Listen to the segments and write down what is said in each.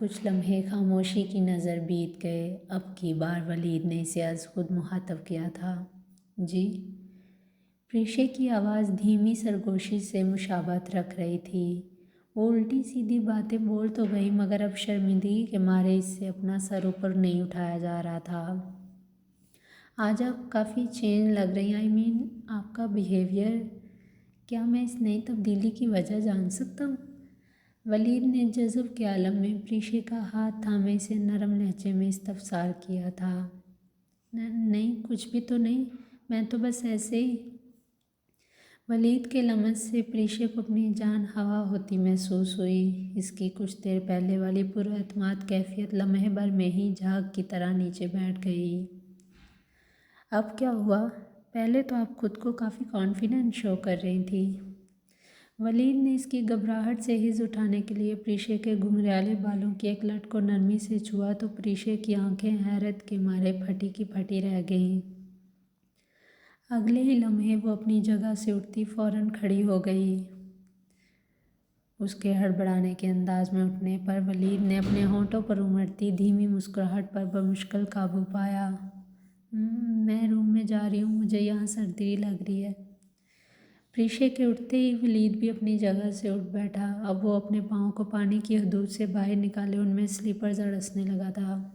کچھ لمحے خاموشی کی نظر بیت گئے۔ اب کی بار ولید نے اسے از خود مخاطب کیا تھا۔ جی؟ پریشے کی آواز دھیمی سرگوشی سے مشابہت رکھ رہی تھی۔ وہ الٹی سیدھی باتیں بول تو گئی مگر اب شرمندگی کے مارے اس سے اپنا سر اوپر نہیں اٹھایا جا رہا تھا۔ آج آپ کافی چینج لگ رہی ہیں، آپ کا بیہیویئر۔ کیا میں اس نئی تبدیلی کی وجہ جان سکتا ہوں؟ ولید نے جذب کے عالم میں پریشے کا ہاتھ تھامے اسے نرم لہجے میں استفسار کیا تھا۔ نہیں، کچھ بھی تو نہیں، میں تو بس ایسے ہی۔ ولید کے لمس سے پریشے کو اپنی جان ہوا ہوتی محسوس ہوئی۔ اس کی کچھ دیر پہلے والی پراعتماد کیفیت لمحے بھر میں ہی جھاگ کی طرح نیچے بیٹھ گئی۔ اب کیا ہوا؟ پہلے تو آپ خود کو کافی کانفیڈنٹ شو کر رہی تھی۔ ولید نے اس کی گھبراہٹ سے حس اٹھانے کے لیے پریشے کے گھنگریالے بالوں کی ایک لٹ کو نرمی سے چھوا تو پریشے کی آنکھیں حیرت کے مارے پھٹی کی پھٹی رہ گئیں۔ اگلے ہی لمحے وہ اپنی جگہ سے اٹھتی فوراً کھڑی ہو گئی۔ اس کے ہڑبڑانے کے انداز میں اٹھنے پر ولید نے اپنے ہونٹوں پر امڑتی دھیمی مسکراہٹ پر بمشکل قابو پایا۔ میں روم میں جا رہی ہوں، مجھے یہاں سردی لگ رہی ہے۔ پریشے کے اٹھتے ہی ولید بھی اپنی جگہ سے اٹھ بیٹھا۔ اب وہ اپنے پاؤں کو پانی کی حدود سے باہر نکالے ان میں سلیپرز اڑسنے لگا تھا۔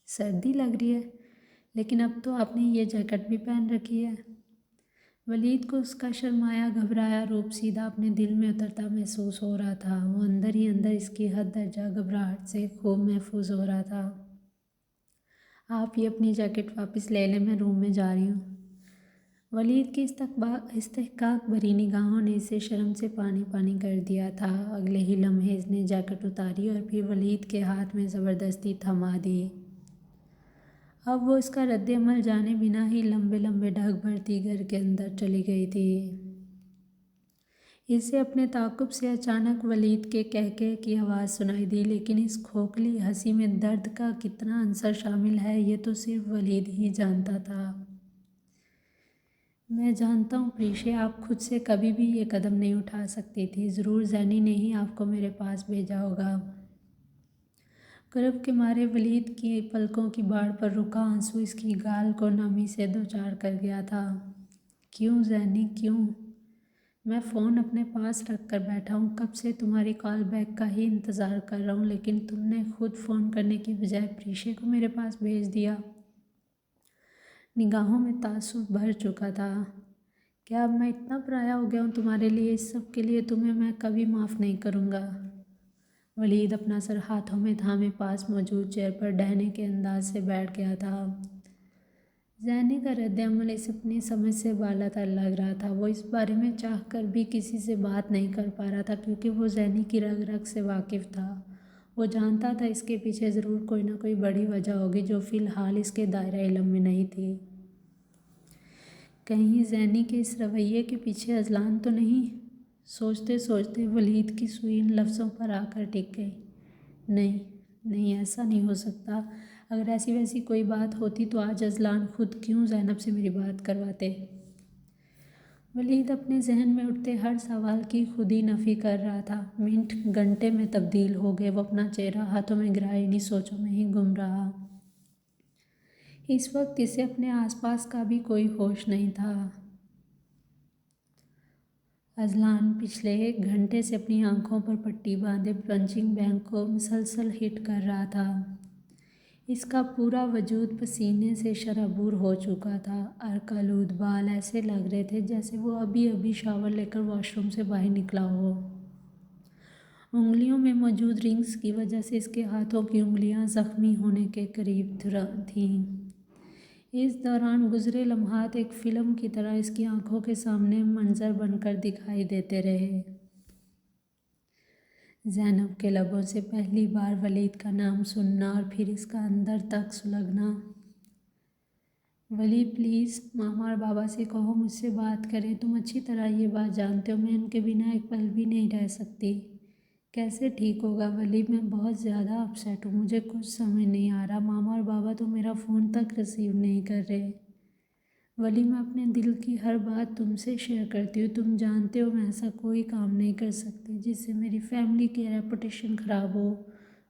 سردی لگ رہی ہے؟ لیکن اب تو آپ نے یہ جیکٹ بھی پہن رکھی ہے۔ ولید کو اس کا شرمایا گھبرایا روپ سیدھا اپنے دل میں اترتا محسوس ہو رہا تھا۔ وہ اندر ہی اندر اس کی حد درجہ گھبراہٹ سے خوب محفوظ ہو رہا تھا۔ آپ یہ اپنی جیکٹ واپس لے لیں، میں روم میں جا رہی ہوں۔ ولید کی استحقاق بھری نگاہوں نے اسے شرم سے پانی پانی کر دیا تھا۔ اگلے ہی لمحے اس نے جیکٹ اتاری اور پھر ولید کے ہاتھ میں زبردستی تھما دی۔ اب وہ اس کا رد عمل جانے بنا ہی لمبے لمبے ڈھک بھرتی گھر کے اندر چلی گئی تھی۔ اسے اپنے تعاقب سے اچانک ولید کے قہقہے کی آواز سنائی دی، لیکن اس کھوکھلی ہنسی میں درد کا کتنا عنصر شامل ہے یہ تو صرف ولید ہی جانتا تھا۔ میں جانتا ہوں پریشے، آپ خود سے کبھی بھی یہ قدم نہیں اٹھا سکتی تھی۔ ضرور زینی نے ہی آپ کو میرے پاس بھیجا ہوگا۔ کرب کے مارے ولید کی پلکوں کی باڑ پر رکا آنسو اس کی گال کو نمی سے دوچار کر گیا تھا۔ کیوں زینی، کیوں؟ میں فون اپنے پاس رکھ کر بیٹھا ہوں، کب سے تمہاری کال بیک کا ہی انتظار کر رہا ہوں، لیکن تم نے خود فون کرنے کی بجائے پریشے کو میرے پاس بھیج دیا۔ نگاہوں میں تعصب بھر چکا تھا۔ کیا اب میں اتنا پرایا ہو گیا ہوں تمہارے لیے؟ اس سب کے لیے تمہیں میں کبھی معاف نہیں کروں گا۔ ولید اپنا سر ہاتھوں میں تھامے پاس موجود چیئر پر ڈہنے کے انداز سے بیٹھ گیا تھا۔ زینی کا رد عمل اسے اپنی سمجھ سے بالاتر لگ رہا تھا۔ وہ اس بارے میں چاہ کر بھی کسی سے بات نہیں کر پا رہا تھا کیونکہ وہ زینی کی رگ رگ سے واقف تھا۔ وہ جانتا تھا اس کے پیچھے ضرور کوئی نہ کوئی بڑی وجہ ہوگی جو فی الحال اس کے دائرہ علم میں نہیں تھی۔ کہیں زینی کے اس رویے کے پیچھے اذلان تو نہیں؟ سوچتے سوچتے ولید کی سوئی ان لفظوں پر آ کر ٹک گئی۔ نہیں، ایسا نہیں ہو سکتا۔ اگر ایسی ویسی کوئی بات ہوتی تو آج اذلان خود کیوں زینب سے میری بات کرواتے؟ ولید اپنے ذہن میں اٹھتے ہر سوال کی خود ہی نفی کر رہا تھا۔ منٹ گھنٹے میں تبدیل ہو گئے۔ وہ اپنا چہرہ ہاتھوں میں گرائے انہی سوچوں میں ہی گم رہا۔ اس وقت اسے اپنے آس پاس کا بھی کوئی ہوش نہیں تھا۔ اذلان پچھلے ایک گھنٹے سے اپنی آنکھوں پر پٹی باندھے پنچنگ بیگ کو مسلسل ہٹ کر رہا تھا۔ اس کا پورا وجود پسینے سے شرابور ہو چکا تھا۔ عرق آلود بال ایسے لگ رہے تھے جیسے وہ ابھی ابھی شاور لے کر واش روم سے باہر نکلا ہو۔ انگلیوں میں موجود رنگز کی وجہ سے اس کے ہاتھوں کی انگلیاں زخمی ہونے کے قریب تھیں۔ اس دوران گزرے لمحات ایک فلم کی طرح اس کی آنکھوں کے سامنے منظر بن کر دکھائی دیتے رہے۔ زینب کے لبوں سے پہلی بار ولید کا نام سننا اور پھر اس کا اندر تک سلگنا۔ ولی پلیز ماما اور بابا سے کہو مجھ سے بات کریں، تم اچھی طرح یہ بات جانتے ہو میں ان کے بنا ایک پل بھی نہیں رہ سکتی۔ کیسے ٹھیک ہوگا ولی، میں بہت زیادہ اپسیٹ ہوں، مجھے کچھ سمجھ نہیں آ رہا۔ ماما اور بابا تو میرا فون تک ریسیو نہیں کر رہے۔ ولی میں اپنے دل کی ہر بات تم سے شیئر کرتی ہوں، تم جانتے ہو میں ایسا کوئی کام نہیں کر سکتی جس سے میری فیملی کی ریپوٹیشن خراب ہو۔